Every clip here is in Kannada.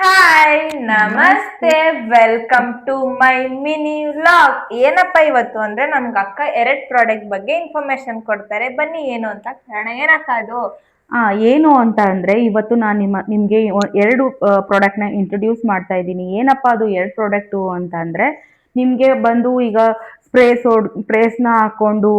ಹಾಯ್ ನಮಸ್ತೆ. ನಮಸ್ತೆ welcome to my mini vlog. ಏನಪ್ಪ ಇವತ್ತು ಅಂದ್ರೆ ನಮ್ಗೆ ಅಕ್ಕ ಎರಡ್ ಪ್ರಾಡಕ್ಟ್ ಬಗ್ಗೆ ಇನ್ಫಾರ್ಮೇಶನ್ ಕೊಡ್ತಾರೆ. ಬನ್ನಿ ಏನು ಅಂತ ಕಾರಣ ಏನಕ್ಕ ಅದು. ಆ ಏನು ಅಂತ ಅಂದ್ರೆ ಇವತ್ತು ನಾನು ನಿಮ್ಗೆ ಎರಡು ಪ್ರಾಡಕ್ಟ್ ನ ಇಂಟ್ರೊಡ್ಯೂಸ್ ಮಾಡ್ತಾ ಇದ್ದೀನಿ. ಏನಪ್ಪಾ ಅದು ಎರಡು ಪ್ರಾಡಕ್ಟ್ ಅಂತ ಅಂದ್ರೆ ನಿಮ್ಗೆ ಬಂದು ಈಗ ಸ್ಪ್ರೇಸ್ನ ಹಾಕೊಂಡು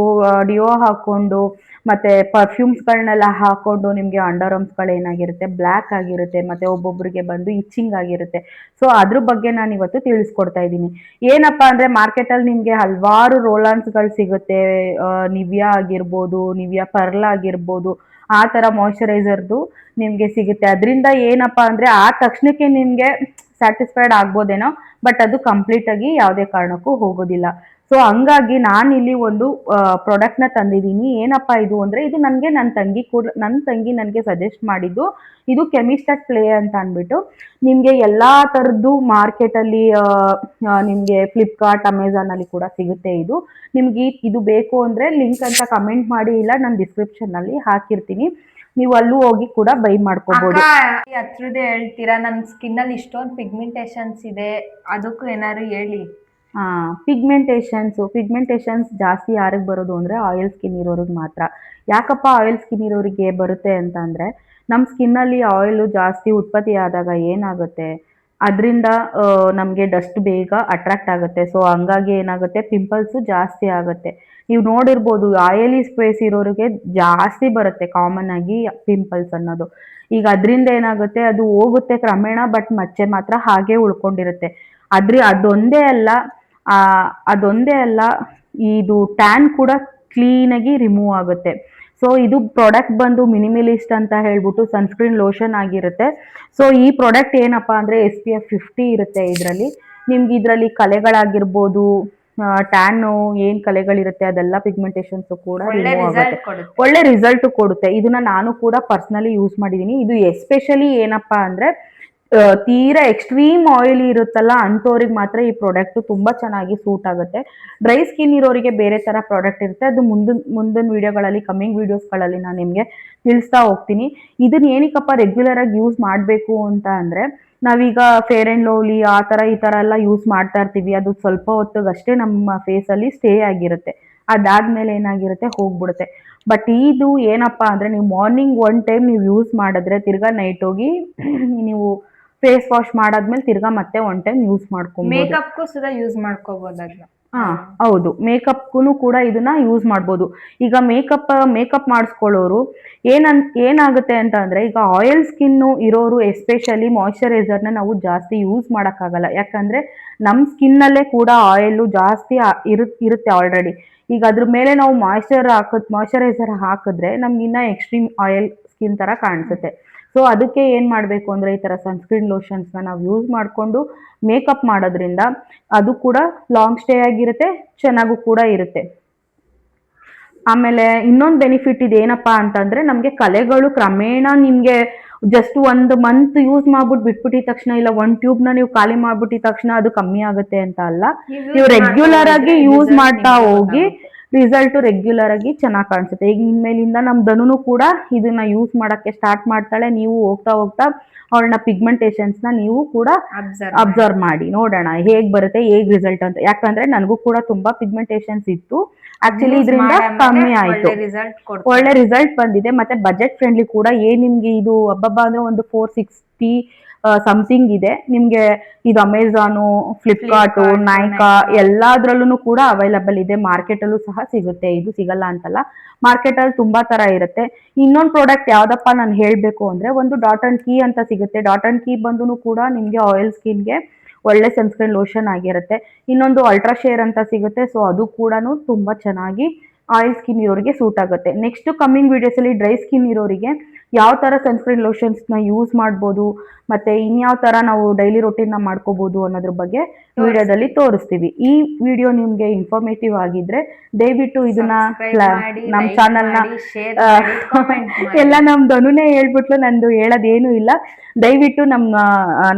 ಡಿಯೋ ಹಾಕೊಂಡು ಮತ್ತೆ ಪರ್ಫ್ಯೂಮ್ಸ್ಗಳನ್ನೆಲ್ಲ ಹಾಕೊಂಡು ನಿಮ್ಗೆ ಅಂಡರ್ ಗಳು ಏನಾಗಿರುತ್ತೆ ಬ್ಲ್ಯಾಕ್ ಆಗಿರುತ್ತೆ, ಮತ್ತೆ ಒಬ್ಬೊಬ್ಬರಿಗೆ ಬಂದು ಇಚ್ಚಿಂಗ್ ಆಗಿರುತ್ತೆ. ಸೊ ಅದ್ರ ಬಗ್ಗೆ ನಾನು ಇವತ್ತು ತಿಳಿಸ್ಕೊಡ್ತಾ ಇದ್ದೀನಿ. ಏನಪ್ಪಾ ಅಂದ್ರೆ ಮಾರ್ಕೆಟ್ ಅಲ್ಲಿ ನಿಮ್ಗೆ ಹಲವಾರು ರೋಲಾನ್ಸ್ಗಳು ಸಿಗುತ್ತೆ. ನಿವಿಯಾ ಆಗಿರ್ಬೋದು, ನಿವಿಯಾ ಪರ್ಲ್ ಆಗಿರ್ಬೋದು, ಆ ತರ ಮಾಯಶ್ಚರೈಸರ್ದು ನಿಮ್ಗೆ ಸಿಗುತ್ತೆ. ಅದರಿಂದ ಏನಪ್ಪಾ ಅಂದ್ರೆ ಆ ತಕ್ಷಣಕ್ಕೆ ನಿಮ್ಗೆ ಸ್ಯಾಟಿಸ್ಫೈಡ್ ಆಗ್ಬೋದೇನೋ, ಬಟ್ ಅದು ಕಂಪ್ಲೀಟ್ ಆಗಿ ಯಾವುದೇ ಕಾರಣಕ್ಕೂ ಹೋಗೋದಿಲ್ಲ. ಸೊ ಹಂಗಾಗಿ ನಾನು ಇಲ್ಲಿ ಒಂದು ಪ್ರಾಡಕ್ಟ್ ನ ತಂದಿದ್ದೀನಿ. ಏನಪ್ಪಾ ಇದು ಅಂದ್ರೆ ಇದು ನನಗೆ ನನ್ನ ತಂಗಿ ನನಗೆ ಸಜೆಸ್ಟ್ ಮಾಡಿದ್ದು. ಇದು ಕೆಮಿಸ್ಟಟ್ ಪ್ಲೇ ಅಂತ ಅಂದ್ಬಿಟ್ಟು ನಿಮ್ಗೆ ಎಲ್ಲಾ ತರದ್ದು ಮಾರ್ಕೆಟ್ ಅಲ್ಲಿ ನಿಮ್ಗೆ ಫ್ಲಿಪ್ಕಾರ್ಟ್, ಅಮೆಝಾನ್ ಅಲ್ಲಿ ಕೂಡ ಸಿಗುತ್ತೆ. ಇದು ನಿಮ್ಗೆ ಇದು ಬೇಕು ಅಂದ್ರೆ ಲಿಂಕ್ ಅಂತ ಕಮೆಂಟ್ ಮಾಡಿ, ಇಲ್ಲ ನಾನು ಡಿಸ್ಕ್ರಿಪ್ಷನ್ ಅಲ್ಲಿ ಹಾಕಿರ್ತೀನಿ, ನೀವು ಅಲ್ಲೂ ಹೋಗಿ ಕೂಡ ಬೈ ಅಕ್ಕ ಮಾಡ್ಕೋಬಹುದು. ಹತ್ರದೇ ಹೇಳ್ತೀರಾ, ನನ್ನ ಸ್ಕಿನ್ ಅಲ್ಲಿ ಇಷ್ಟೊಂದು ಪಿಗ್ಮೆಂಟೇಶನ್ಸ್ ಇದೆ, ಅದಕ್ಕೂ ಏನಾದ್ರು ಹೇಳಿ. ಪಿಗ್ಮೆಂಟೇಷನ್ಸ್ ಜಾಸ್ತಿ ಯಾರಿಗೆ ಬರೋದು ಅಂದರೆ ಆಯಿಲ್ ಸ್ಕಿನ್ ಇರೋರಿಗೆ ಮಾತ್ರ. ಯಾಕಪ್ಪ ಆಯಿಲ್ ಸ್ಕಿನ್ ಇರೋರಿಗೆ ಬರುತ್ತೆ ಅಂತ ಅಂದರೆ ನಮ್ಮ ಸ್ಕಿನ್ನಲ್ಲಿ ಆಯಿಲು ಜಾಸ್ತಿ ಉತ್ಪತ್ತಿ ಆದಾಗ ಏನಾಗುತ್ತೆ, ಅದರಿಂದ ನಮಗೆ ಡಸ್ಟ್ ಬೇಗ ಅಟ್ರಾಕ್ಟ್ ಆಗುತ್ತೆ. ಸೊ ಹಂಗಾಗಿ ಏನಾಗುತ್ತೆ, ಪಿಂಪಲ್ಸು ಜಾಸ್ತಿ ಆಗುತ್ತೆ. ನೀವು ನೋಡಿರ್ಬೋದು ಆಯಿಲಿ ಸ್ಪೇಸ್ ಇರೋರಿಗೆ ಜಾಸ್ತಿ ಬರುತ್ತೆ ಕಾಮನ್ ಆಗಿ ಪಿಂಪಲ್ಸ್ ಅನ್ನೋದು. ಈಗ ಅದರಿಂದ ಏನಾಗುತ್ತೆ, ಅದು ಹೋಗುತ್ತೆ ಕ್ರಮೇಣ, ಬಟ್ ಮಚ್ಚೆ ಮಾತ್ರ ಹಾಗೆ ಉಳ್ಕೊಂಡಿರುತ್ತೆ. ಅದೊಂದೇ ಅಲ್ಲ, ಆ, ಅದೊಂದೇ ಅಲ್ಲ, ಇದು ಟ್ಯಾನ್ ಕೂಡ ಕ್ಲೀನಾಗಿ ರಿಮೂವ್ ಆಗುತ್ತೆ. ಸೊ ಇದು ಪ್ರಾಡಕ್ಟ್ ಬಂದು ಮಿನಿಮಿಲಿಸ್ಟ್ ಅಂತ ಹೇಳ್ಬಿಟ್ಟು ಸನ್ಸ್ಕ್ರೀನ್ ಲೋಷನ್ ಆಗಿರುತ್ತೆ. ಸೊ ಈ ಪ್ರಾಡಕ್ಟ್ ಏನಪ್ಪಾ ಅಂದ್ರೆ SPF 50 ಇರುತ್ತೆ ಇದರಲ್ಲಿ. ನಿಮ್ಗೆ ಇದರಲ್ಲಿ ಕಲೆಗಳಾಗಿರ್ಬೋದು, ಟ್ಯಾನು ಏನ್ ಕಲೆಗಳಿರುತ್ತೆ ಅದೆಲ್ಲ ಪಿಗ್ಮೆಂಟೇಷನ್ಸ್ ಕೂಡ ಒಳ್ಳೆ ರಿಮೂವ್ ಆಗುತ್ತೆ. ರಿಸಲ್ಟ್ ಕೊಡುತ್ತೆ. ಒಳ್ಳೆ ರಿಸಲ್ಟ್ ಕೊಡುತ್ತೆ. ಇದನ್ನ ನಾನು ಕೂಡ ಪರ್ಸನಲಿ ಯೂಸ್ ಮಾಡಿದ್ದೀನಿ. ಇದು ಎಸ್ಪೆಷಲಿ ಏನಪ್ಪಾ ಅಂದ್ರೆ ತೀರಾ ಎಕ್ಸ್ಟ್ರೀಮ್ ಆಯಿಲ್ ಇರುತ್ತಲ್ಲ ಅಂಥವ್ರಿಗೆ ಮಾತ್ರ ಈ ಪ್ರಾಡಕ್ಟ್ ತುಂಬಾ ಚೆನ್ನಾಗಿ ಸೂಟ್ ಆಗುತ್ತೆ. ಡ್ರೈ ಸ್ಕಿನ್ ಇರೋರಿಗೆ ಬೇರೆ ತರ ಪ್ರಾಡಕ್ಟ್ ಇರುತ್ತೆ. ಅದು ಮುಂದಿನ ವಿಡಿಯೋಗಳಲ್ಲಿ, ಕಮ್ಮಿಂಗ್ ವಿಡಿಯೋಸ್ಗಳಲ್ಲಿ ನಾನು ನಿಮಗೆ ತಿಳಿಸ್ತಾ ಹೋಗ್ತೀನಿ. ಇದನ್ನ ಏನಕ್ಕಪ್ಪ ರೆಗ್ಯುಲರ್ ಆಗಿ ಯೂಸ್ ಮಾಡಬೇಕು ಅಂತ ಅಂದ್ರೆ, ನಾವೀಗ ಫೇರ್ ಅಂಡ್ ಲವ್ಲಿ ಆ ತರ ಈ ತರ ಎಲ್ಲ ಯೂಸ್ ಮಾಡ್ತಾ ಇರ್ತೀವಿ. ಅದು ಸ್ವಲ್ಪ ಹೊತ್ತಿಗಷ್ಟೇ ನಮ್ಮ ಫೇಸ್ ಅಲ್ಲಿ ಸ್ಟೇ ಆಗಿರುತ್ತೆ. ಅದಾದ್ಮೇಲೆ ಏನಾಗಿರುತ್ತೆ, ಹೋಗ್ಬಿಡುತ್ತೆ. ಬಟ್ ಇದು ಏನಪ್ಪಾ ಅಂದ್ರೆ ನೀವು ಮಾರ್ನಿಂಗ್ ಒನ್ ಟೈಮ್ ನೀವು ಯೂಸ್ ಮಾಡಿದ್ರೆ ತಿರ್ಗಾ ನೈಟ್ ಹೋಗಿ ನೀವು ಫೇಸ್ ವಾಶ್ ಮಾಡಾದ್ಮೇಲೆ ತಿರ್ಗಾ ಮತ್ತೆ ಒನ್ ಟೈಮ್ ಯೂಸ್ ಮಾಡ್ಕೊಬಹುದು. ಮೇಕಪ್ಗೂ ಸುಧಾ ಯೂಸ್ ಮಾಡ್ಕೋಬಹುದು ಅದನ್ನ. ಹಾ, ಹೌದು, ಮೇಕಪ್ಗೂ ಕೂಡ ಇದನ್ನ ಯೂಸ್ ಮಾಡ್ಬೋದು. ಈಗ ಮೇಕಪ್ ಮಾಡಿಸ್ಕೊಳ್ಳೋರು ಏನಾಗುತ್ತೆ ಅಂತ ಅಂದ್ರೆ, ಈಗ ಆಯಿಲ್ ಸ್ಕಿನ್ ಇರೋರು ಎಸ್ಪೆಷಲಿ ಮಾಯಶ್ಚರೈಸರ್ನ ನಾವು ಜಾಸ್ತಿ ಯೂಸ್ ಮಾಡೋಕ್ಕಾಗಲ್ಲ. ಯಾಕಂದ್ರೆ ನಮ್ಮ ಸ್ಕಿನ್ನಲ್ಲೇ ಕೂಡ ಆಯಿಲ್ ಜಾಸ್ತಿ ಇರುತ್ತೆ ಆಲ್ರೆಡಿ. ಈಗ ಅದ್ರ ಮೇಲೆ ನಾವು ಮಾಯಶ್ಚರೈಸರ್ ಹಾಕಿದ್ರೆ ನಮ್ಗೆ ಇನ್ನ ಎಕ್ಸ್ಟ್ರೀಮ್ ಆಯಿಲ್ ಸ್ಕಿನ್ ತರ ಕಾಣಿಸುತ್ತೆ. ಸೊ ಅದಕ್ಕೆ ಏನ್ ಮಾಡಬೇಕು ಅಂದ್ರೆ, ಈ ತರ ಸನ್ಸ್ಕ್ರೀನ್ ಲೋಷನ್ಸ್ನ ನಾವು ಯೂಸ್ ಮಾಡಿಕೊಂಡು ಮೇಕಪ್ ಮಾಡೋದ್ರಿಂದ ಅದು ಕೂಡ ಲಾಂಗ್ ಸ್ಟೇ ಆಗಿರುತ್ತೆ, ಚೆನ್ನಾಗೂ ಕೂಡ ಇರುತ್ತೆ. ಆಮೇಲೆ ಇನ್ನೊಂದು ಬೆನಿಫಿಟ್ ಇದೆ ಏನಪ್ಪಾ ಅಂತಂದ್ರೆ, ನಮ್ಗೆ ಕಲೆಗಳು ಕ್ರಮೇಣ ನಿಮ್ಗೆ ಜಸ್ಟ್ ಒಂದು ಮಂತ್ ಯೂಸ್ ಮಾಡ್ಬಿಟ್ಟು ಬಿಟ್ಬಿಟ್ಟಿದ ತಕ್ಷಣ, ಇಲ್ಲ ಒಂದ್ ಟ್ಯೂಬ್ ನ ನೀವು ಖಾಲಿ ಮಾಡ್ಬಿಟ್ಟಿದ ತಕ್ಷಣ ಅದು ಕಮ್ಮಿ ಆಗುತ್ತೆ ಅಂತ ಅಲ್ಲ. ನೀವು ರೆಗ್ಯುಲರ್ ಆಗಿ ಯೂಸ್ ಮಾಡ್ತಾ ಹೋಗಿ ರಿಸಲ್ಟ್ ರೆಗ್ಯುಲರ್ ಆಗಿ ಚೆನ್ನಾಗಿ ಕಾಣಿಸುತ್ತೆ. ಈಗ ಇನ್ಮೇಲಿಂದ ನಮ್ ಧನುನು ಕೂಡ ಇದನ್ನ ಯೂಸ್ ಮಾಡಕ್ಕೆ ಸ್ಟಾರ್ಟ್ ಮಾಡ್ತಾಳೆ. ನೀವು ಹೋಗ್ತಾ ಹೋಗ್ತಾ ಅವಳನ್ನ ಪಿಗ್ಮೆಂಟೇಷನ್ಸ್ ನ ನೀವು ಕೂಡ ಅಬ್ಸರ್ವ್ ಮಾಡಿ ನೋಡೋಣ ಹೇಗ್ ಬರುತ್ತೆ, ಹೇಗ್ ರಿಸಲ್ಟ್ ಅಂತ. ಯಾಕಂದ್ರೆ ನನಗೂ ಕೂಡ ತುಂಬಾ ಪಿಗ್ಮೆಂಟೇಷನ್ಸ್ ಇತ್ತು. ಆಕ್ಚುಲಿ ಇದರಿಂದ ಕಮ್ಮಿ ಆಯ್ತು, ಒಳ್ಳೆ ರಿಸಲ್ಟ್ ಬಂದಿದೆ. ಮತ್ತೆ ಬಜೆಟ್ ಫ್ರೆಂಡ್ಲಿ ಕೂಡ. ನಿಮ್ಗೆ ಇದು ಹಬ್ಬಬ್ಬ ಅಂದ್ರೆ ಒಂದು 460 ಸಮಥಿಂಗ್ ಇದೆ ನಿಮ್ಗೆ. ಇದು ಅಮೆಝಾನು, ಫ್ಲಿಪ್ಕಾರ್ಟು, ನೈಕಾ ಎಲ್ಲಾದ್ರಲ್ಲೂ ಕೂಡ ಅವೈಲಬಲ್ ಇದೆ. ಮಾರ್ಕೆಟ್ ಅಲ್ಲೂ ಸಹ ಸಿಗುತ್ತೆ, ಇದು ಸಿಗಲ್ಲ ಅಂತಲ್ಲ. ಮಾರ್ಕೆಟ್ ಅಲ್ಲಿ ತುಂಬಾ ತರ ಇರುತ್ತೆ. ಇನ್ನೊಂದು ಪ್ರಾಡಕ್ಟ್ ಯಾವ್ದಪ್ಪ ನಾನು ಹೇಳ್ಬೇಕು ಅಂದ್ರೆ, ಒಂದು ಡಾಟ್ ಅಂಡ್ ಕೀ ಅಂತ ಸಿಗುತ್ತೆ. ಡಾಟ್ ಅಂಡ್ ಕೀ ಬಂದು ಕೂಡ ನಿಮ್ಗೆ ಆಯಿಲ್ ಸ್ಕಿನ್ಗೆ ಒಳ್ಳೆ ಸನ್ಸ್ಕ್ರೀನ್ ಲೋಷನ್ ಆಗಿರುತ್ತೆ. ಇನ್ನೊಂದು ಅಲ್ಟ್ರಾ ಶೇರ್ ಅಂತ ಸಿಗುತ್ತೆ. ಸೊ ಅದು ಕೂಡ ತುಂಬಾ ಚೆನ್ನಾಗಿ ಆಯಿಲ್ ಸ್ಕಿನ್ ಇರೋರಿಗೆ ಸೂಟ್ ಆಗುತ್ತೆ. ನೆಕ್ಸ್ಟ್ ಕಮ್ಮಿಂಗ್ ವಿಡಿಯೋಸ್ ಅಲ್ಲಿ ಡ್ರೈ ಸ್ಕಿನ್ ಇರೋರಿಗೆ ಯಾವ ತರ ಸನ್ಸ್ಕ್ರೀನ್ ಲೋಷನ್ಸ್ ನ ಯೂಸ್ ಮಾಡ್ಬೋದು, ಮತ್ತೆ ಇನ್ಯಾವ ತರ ನಾವು ಡೈಲಿ ರೊಟೀನ್ ನ ಮಾಡ್ಕೋಬಹುದು ಅನ್ನೋದ್ರ ಬಗ್ಗೆ ವಿಡಿಯೋದಲ್ಲಿ ತೋರಿಸ್ತೀವಿ. ಈ ವಿಡಿಯೋ ನಿಮ್ಗೆ ಇನ್ಫಾರ್ಮೇಟಿವ್ ಆಗಿದ್ರೆ ದಯವಿಟ್ಟು ಇದನ್ನ ನಮ್ಮ ಚಾನಲ್ ನ ಎಲ್ಲ ನಮ್ ಧನುನೇ ಹೇಳ್ಬಿಟ್ಲು, ನಂದು ಹೇಳೋದೇನು ಇಲ್ಲ. ದಯವಿಟ್ಟು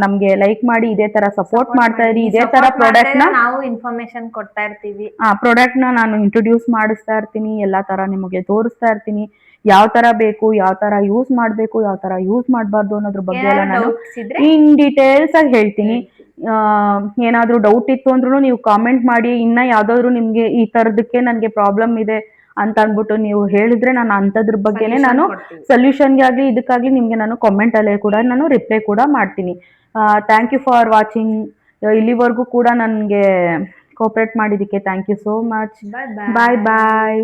ನಮ್ಗೆ ಲೈಕ್ ಮಾಡಿ, ಇದೇ ತರ ಸಪೋರ್ಟ್ ಮಾಡ್ತಾ ಇರಿ. ಇದೇ ತರ ಪ್ರಾಡಕ್ಟ್ ನ ನಾವು ಇನ್ಫಾರ್ಮೇಶನ್ ಕೊಡ್ತಾ ಇರ್ತೀವಿ. ಪ್ರಾಡಕ್ಟ್ ನ ನಾನು ಇಂಟ್ರೊಡ್ಯೂಸ್ ಮಾಡಿಸ್ತಾ ಇರ್ತೀನಿ, ಎಲ್ಲಾ ತರ ನಿಮಗೆ ತೋರಿಸ್ತಾ ಇರ್ತೀನಿ. ಯಾವ ತರ ಬೇಕು, ಯಾವ ತರ ಯೂಸ್ ಮಾಡಬೇಕು, ಯಾವ ತರ ಯೂಸ್ ಮಾಡಬಾರ್ದು ಅನ್ನೋದ್ರ ಬಗ್ಗೆ ಎಲ್ಲ ನಾನು ಡೌಟ್ಸ್ ಇದ್ರೆ ಇನ್ ಡೀಟೇಲ್ಸ್ ಆಗಿ ಹೇಳ್ತೀನಿ. ಏನಾದ್ರೂ ಡೌಟ್ ಇತ್ತು ಅಂದ್ರೂ ನೀವು ಕಾಮೆಂಟ್ ಮಾಡಿ, ಇನ್ನ ಯಾವ್ದಾದ್ರು ನಿಮ್ಗೆ ಈ ತರದಕ್ಕೆ ನನಗೆ ಪ್ರಾಬ್ಲಮ್ ಇದೆ ಅಂತ ಅಂದ್ಬಿಟ್ಟು ನೀವು ಹೇಳಿದ್ರೆ ನಾನು ಅಂಥದ್ರ ಬಗ್ಗೆನೇ ನಾನು ಸೊಲ್ಯೂಷನ್ಗೆ ಆಗಲಿ ಇದಕ್ಕಾಗ್ಲಿ ನಿಮ್ಗೆ ನಾನು ಕಾಮೆಂಟ್ ಅಲ್ಲೇ ಕೂಡ ನಾನು ರಿಪ್ಲೈ ಕೂಡ ಮಾಡ್ತೀನಿ. Thank you for watching. ಇಲ್ಲಿವರೆಗೂ ಕೂಡ ನನಗೆ ಕೋಆಪರೇಟ್ ಮಾಡಿದ್ದಕ್ಕೆ thank you so much. Bye bye bye.